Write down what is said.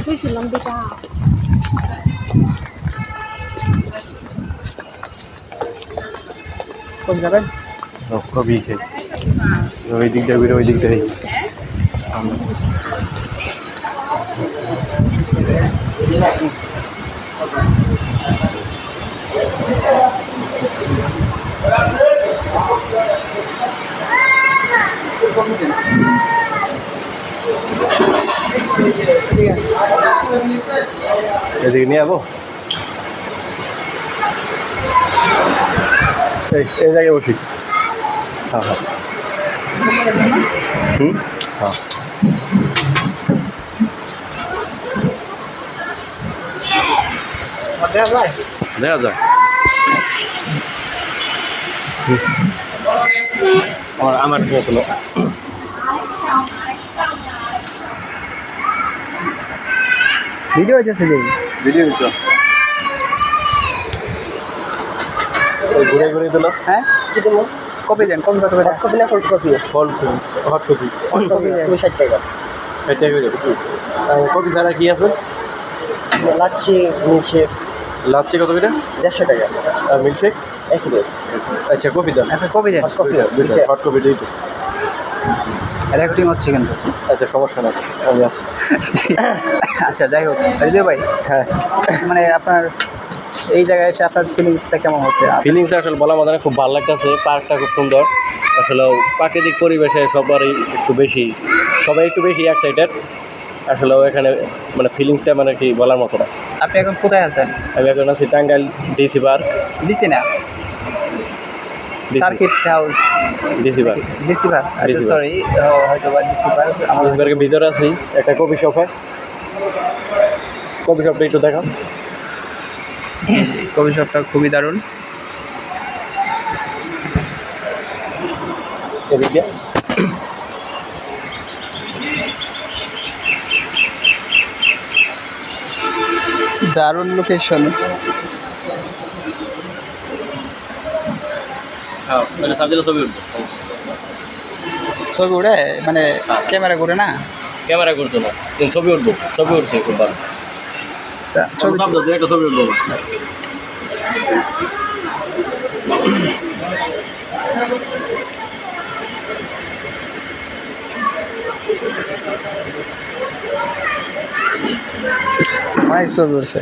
কইছিলাম দুটা কোন যাবেন কবি ওই দিক দিয়ে ওই দিক দিয়ে এদিকে নিয়ে যাবো এই জায়গায় বসি হ্যাঁ হ্যাঁ হ্যাঁ দেখা যায় আমার হলো ভিডিও হইতেছে যে ভিডিও তো ঘুরে ঘুরে দিল হ্যাঁ কি দেব কপি দেন কপি কত করে কপি না ফুল কপি হট কপি কপি 60 টাকা এটা করে কপি ছাড়া কি আছে লাচ্ছি মিল্কশেক লাচ্ছি কত করে 150 টাকা আর মিল্কশেক 1 কিলো আচ্ছা কপি দেন একটা কপি দেন কপি হট কপি দিই তো রেকর্ডিং হচ্ছে কিন্তু আচ্ছা সমস্যা নাই আমি আছি আচ্ছা যাই হোক হৃদয় ভাই হ্যাঁ মানে আপনার এই জায়গায় এসে আপনার ফিলিংসটা কেমন হচ্ছে ফিলিংসটা আসলে বলা মতো না খুব ভালো লাগতেছে পার্কটা খুব সুন্দর আসলে প্রাকৃতিক পরিবেশে সবাই একটু বেশি এক্সাইটেড আসলে এখানে মানে ফিলিংসটা মানে কি বলার মতো না আপনি এখন কোথায় আছেন আমি এখন আছি টাঙ্গাইল ডিসি পার্ক ডিসি না circuit house DC park DC park আচ্ছা সরি হয়তো বা ডিসি পার্ক ডিসি পার্কের ভিতরে আছি একটা কফি শপে কফি শপটা একটু দেখাও কফি শপটা খুবই দারুণ এদিকে দারুণ লোকেশন হ্যাঁ মানে সাবজেক্টে ছবি উঠবে ছবি উঠে মানে ক্যামেরা করে না ক্যামেরা করতো না কিন্তু ছবি উঠছে খুব ভালো তা ছবি একটা ছবি উঠবো অনেক ছবি উঠছে